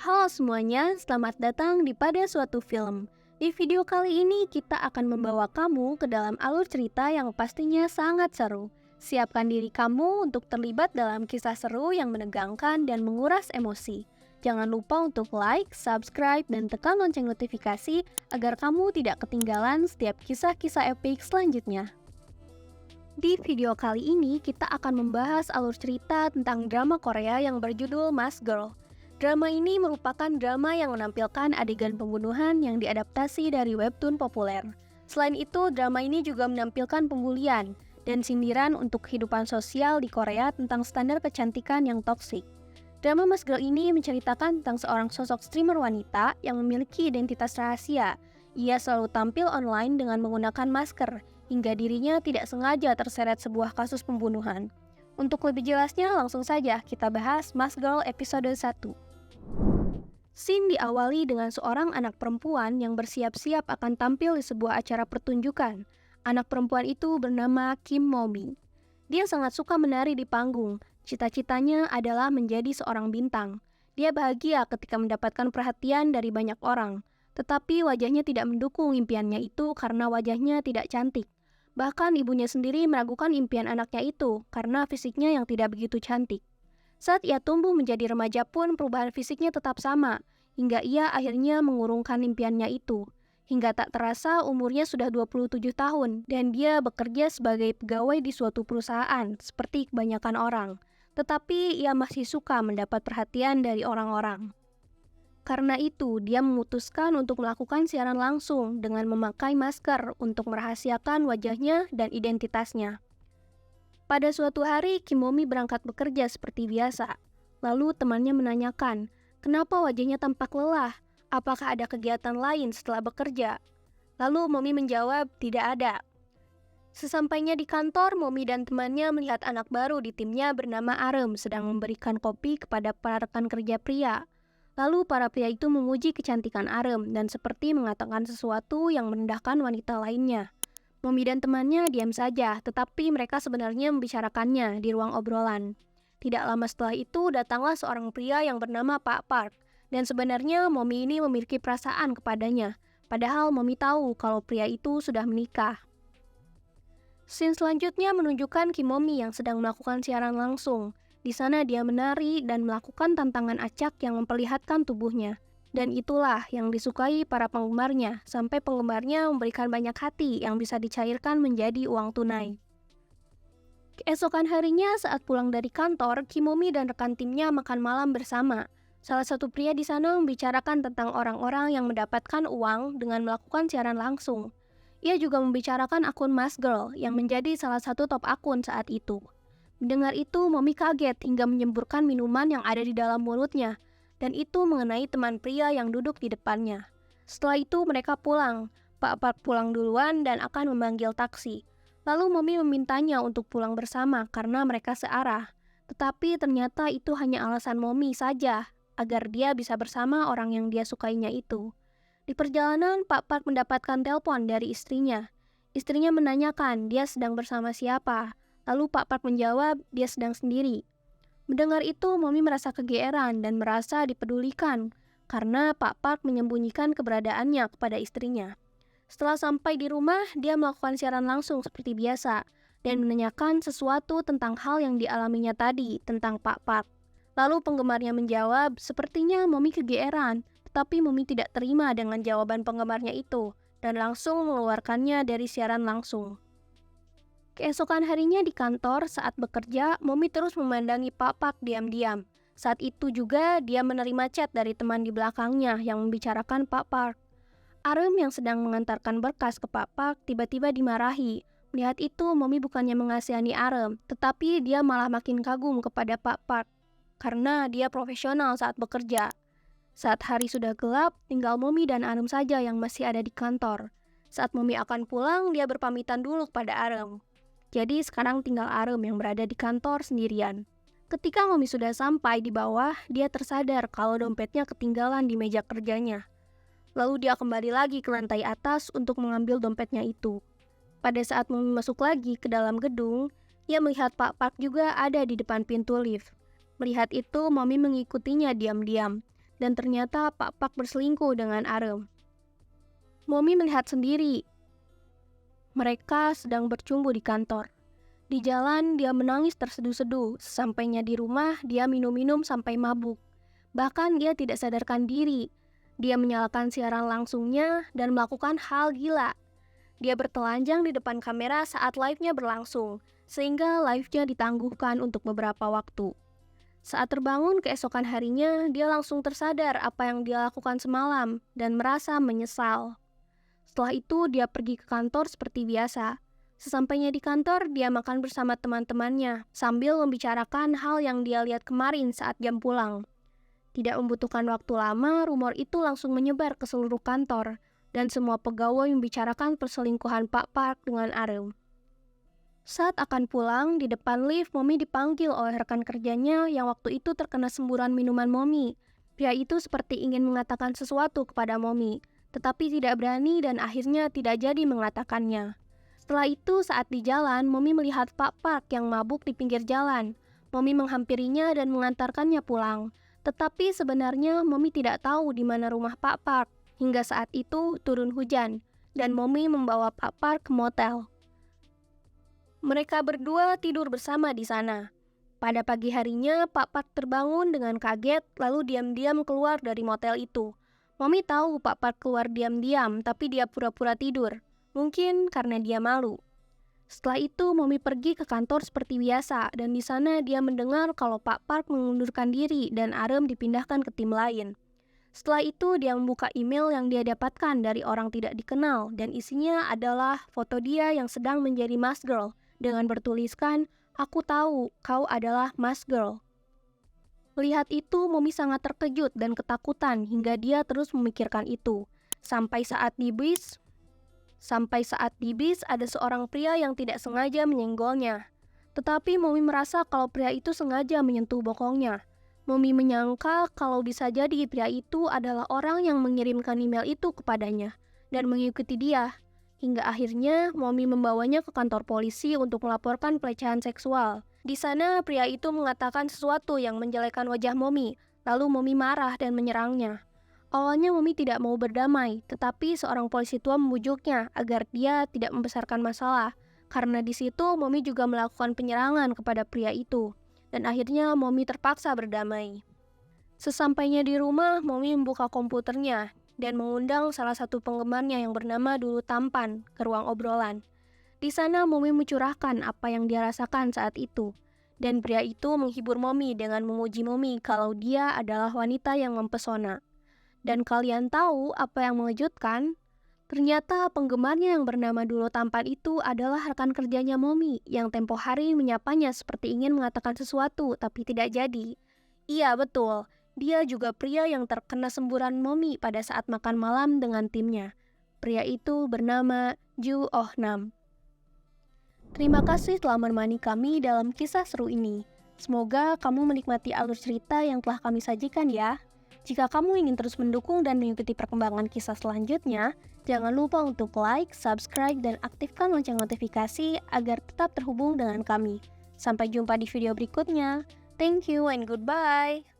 Halo semuanya, selamat datang di Pada Suatu Film. Di video kali ini kita akan membawa kamu ke dalam alur cerita yang pastinya sangat seru. Siapkan diri kamu untuk terlibat dalam kisah seru yang menegangkan dan menguras emosi. Jangan lupa untuk like, subscribe, dan tekan lonceng notifikasi agar kamu tidak ketinggalan setiap kisah-kisah epik selanjutnya. Di video kali ini kita akan membahas alur cerita tentang drama Korea yang berjudul Mask Girl. Drama ini merupakan drama yang menampilkan adegan pembunuhan yang diadaptasi dari webtoon populer. Selain itu, drama ini juga menampilkan pembulian dan sindiran untuk kehidupan sosial di Korea tentang standar kecantikan yang toksik. Drama Mask Girl ini menceritakan tentang seorang sosok streamer wanita yang memiliki identitas rahasia. Ia selalu tampil online dengan menggunakan masker, hingga dirinya tidak sengaja terseret sebuah kasus pembunuhan. Untuk lebih jelasnya, langsung saja kita bahas Mask Girl episode 1. Scene diawali dengan seorang anak perempuan yang bersiap-siap akan tampil di sebuah acara pertunjukan. Anak perempuan itu bernama Kim Momi. Dia sangat suka menari di panggung. Cita-citanya adalah menjadi seorang bintang. Dia bahagia ketika mendapatkan perhatian dari banyak orang. Tetapi wajahnya tidak mendukung impiannya itu karena wajahnya tidak cantik. Bahkan ibunya sendiri meragukan impian anaknya itu karena fisiknya yang tidak begitu cantik. Saat ia tumbuh menjadi remaja pun perubahan fisiknya tetap sama, hingga ia akhirnya mengurungkan impiannya itu. Hingga tak terasa umurnya sudah 27 tahun dan dia bekerja sebagai pegawai di suatu perusahaan seperti kebanyakan orang. Tetapi ia masih suka mendapat perhatian dari orang-orang. Karena itu, dia memutuskan untuk melakukan siaran langsung dengan memakai masker untuk merahasiakan wajahnya dan identitasnya. Pada suatu hari, Kim Momi berangkat bekerja seperti biasa. Lalu temannya menanyakan, kenapa wajahnya tampak lelah? Apakah ada kegiatan lain setelah bekerja? Lalu Momi menjawab, tidak ada. Sesampainya di kantor, Momi dan temannya melihat anak baru di timnya bernama Arem sedang memberikan kopi kepada para rekan kerja pria. Lalu para pria itu memuji kecantikan Arem dan seperti mengatakan sesuatu yang merendahkan wanita lainnya. Momi dan temannya diam saja, tetapi mereka sebenarnya membicarakannya di ruang obrolan. Tidak lama setelah itu datanglah seorang pria yang bernama Pak Park. Dan sebenarnya Momi ini memiliki perasaan kepadanya, padahal Momi tahu kalau pria itu sudah menikah. Scene selanjutnya menunjukkan Kim Momi yang sedang melakukan siaran langsung. Di sana dia menari dan melakukan tantangan acak yang memperlihatkan tubuhnya. Dan itulah yang disukai para penggemarnya, sampai penggemarnya memberikan banyak hati yang bisa dicairkan menjadi uang tunai. Keesokan harinya saat pulang dari kantor, Kim Momi dan rekan timnya makan malam bersama. Salah satu pria di sana membicarakan tentang orang-orang yang mendapatkan uang dengan melakukan siaran langsung. Ia juga membicarakan akun Mask Girl yang menjadi salah satu top akun saat itu. Mendengar itu, Momi kaget hingga menyemburkan minuman yang ada di dalam mulutnya. Dan itu mengenai teman pria yang duduk di depannya. Setelah itu mereka pulang. Pak Park pulang duluan dan akan memanggil taksi. Lalu Momi memintanya untuk pulang bersama karena mereka searah. Tetapi ternyata itu hanya alasan Momi saja agar dia bisa bersama orang yang dia sukainya itu. Di perjalanan, Pak Park mendapatkan telepon dari istrinya. Istrinya menanyakan dia sedang bersama siapa. Lalu Pak Park menjawab dia sedang sendiri. Mendengar itu, Momi merasa kegeeran dan merasa dipedulikan karena Pak Park menyembunyikan keberadaannya kepada istrinya. Setelah sampai di rumah, dia melakukan siaran langsung seperti biasa dan menanyakan sesuatu tentang hal yang dialaminya tadi tentang Pak Park. Lalu penggemarnya menjawab, sepertinya Momi kegeeran, tetapi Momi tidak terima dengan jawaban penggemarnya itu dan langsung mengeluarkannya dari siaran langsung. Keesokan harinya di kantor saat bekerja, Momi terus memandangi Pak Park diam-diam. Saat itu juga dia menerima chat dari teman di belakangnya yang membicarakan Pak Park. Arem yang sedang mengantarkan berkas ke Pak Park tiba-tiba dimarahi. Melihat itu, Momi bukannya mengasihani Arem, tetapi dia malah makin kagum kepada Pak Park karena dia profesional saat bekerja. Saat hari sudah gelap, tinggal Momi dan Arem saja yang masih ada di kantor. Saat Momi akan pulang, dia berpamitan dulu kepada Arem. Jadi sekarang tinggal Arem yang berada di kantor sendirian. Ketika Momi sudah sampai di bawah, dia tersadar kalau dompetnya ketinggalan di meja kerjanya. Lalu dia kembali lagi ke lantai atas untuk mengambil dompetnya itu. Pada saat Momi masuk lagi ke dalam gedung, ia melihat Pak Park juga ada di depan pintu lift. Melihat itu, Momi mengikutinya diam-diam. dan ternyata Pak Park berselingkuh dengan Arem. Mommy melihat sendiri. Mereka sedang bercumbu di kantor. Di jalan, dia menangis terseduh-seduh. Sesampainya di rumah, dia minum-minum sampai mabuk. Bahkan dia tidak sadarkan diri. Dia menyalakan siaran langsungnya dan melakukan hal gila. Dia bertelanjang di depan kamera saat live-nya berlangsung, sehingga live-nya ditangguhkan untuk beberapa waktu. Saat terbangun keesokan harinya, dia langsung tersadar apa yang dia lakukan semalam dan merasa menyesal. Setelah itu, dia pergi ke kantor seperti biasa. Sesampainya di kantor, dia makan bersama teman-temannya sambil membicarakan hal yang dia lihat kemarin saat jam pulang. Tidak membutuhkan waktu lama, rumor itu langsung menyebar ke seluruh kantor dan semua pegawai membicarakan perselingkuhan Pak Park dengan Arem. Saat akan pulang, di depan lift, Mommy dipanggil oleh rekan kerjanya yang waktu itu terkena semburan minuman Mommy. Pria itu seperti ingin mengatakan sesuatu kepada Mommy, tetapi tidak berani dan akhirnya tidak jadi mengatakannya. Setelah itu, saat di jalan, Mommy melihat Pak Park yang mabuk di pinggir jalan. Mommy menghampirinya dan mengantarkannya pulang. Tetapi sebenarnya Mommy tidak tahu di mana rumah Pak Park. Hingga saat itu turun hujan, dan Mommy membawa Pak Park ke motel. Mereka berdua tidur bersama di sana. Pada pagi harinya, Pak Park terbangun dengan kaget, lalu diam-diam keluar dari motel itu. Mommy tahu Pak Park keluar diam-diam, tapi dia pura-pura tidur. Mungkin karena dia malu. Setelah itu, Mommy pergi ke kantor seperti biasa, dan di sana dia mendengar kalau Pak Park mengundurkan diri dan Arem dipindahkan ke tim lain. Setelah itu, dia membuka email yang dia dapatkan dari orang tidak dikenal, dan isinya adalah foto dia yang sedang menjadi Mas Girl, dengan bertuliskan, "Aku tahu, kau adalah Mas Girl." Melihat itu, Mommy sangat terkejut dan ketakutan hingga dia terus memikirkan itu. Sampai saat di bis, ada seorang pria yang tidak sengaja menyenggolnya. Tetapi Mommy merasa kalau pria itu sengaja menyentuh bokongnya. Mommy menyangka kalau bisa jadi pria itu adalah orang yang mengirimkan email itu kepadanya dan mengikuti dia. Hingga akhirnya Mommy membawanya ke kantor polisi untuk melaporkan pelecehan seksual. Di sana pria itu mengatakan sesuatu yang menjelekkan wajah Mommy, lalu Mommy marah dan menyerangnya. Awalnya Mommy tidak mau berdamai, tetapi seorang polisi tua membujuknya agar dia tidak membesarkan masalah. Karena di situ Mommy juga melakukan penyerangan kepada pria itu. Dan akhirnya Mommy terpaksa berdamai. Sesampainya di rumah, Mommy membuka komputernya dan mengundang salah satu penggemarnya yang bernama Dulu Tampan ke ruang obrolan. Di sana Mommy mencurahkan apa yang dia rasakan saat itu. Dan pria itu menghibur Mommy dengan memuji Mommy kalau dia adalah wanita yang mempesona. Dan kalian tahu apa yang mengejutkan? Ternyata penggemarnya yang bernama Dulu Tampan itu adalah rekan kerjanya Mommy yang tempo hari menyapanya seperti ingin mengatakan sesuatu tapi tidak jadi. Iya betul, dia juga pria yang terkena semburan Mommy pada saat makan malam dengan timnya. Pria itu bernama Ju Oh Nam. Terima kasih telah menemani kami dalam kisah seru ini. Semoga kamu menikmati alur cerita yang telah kami sajikan ya. Jika kamu ingin terus mendukung dan mengikuti perkembangan kisah selanjutnya, jangan lupa untuk like, subscribe, dan aktifkan lonceng notifikasi agar tetap terhubung dengan kami. Sampai jumpa di video berikutnya. Thank you and goodbye.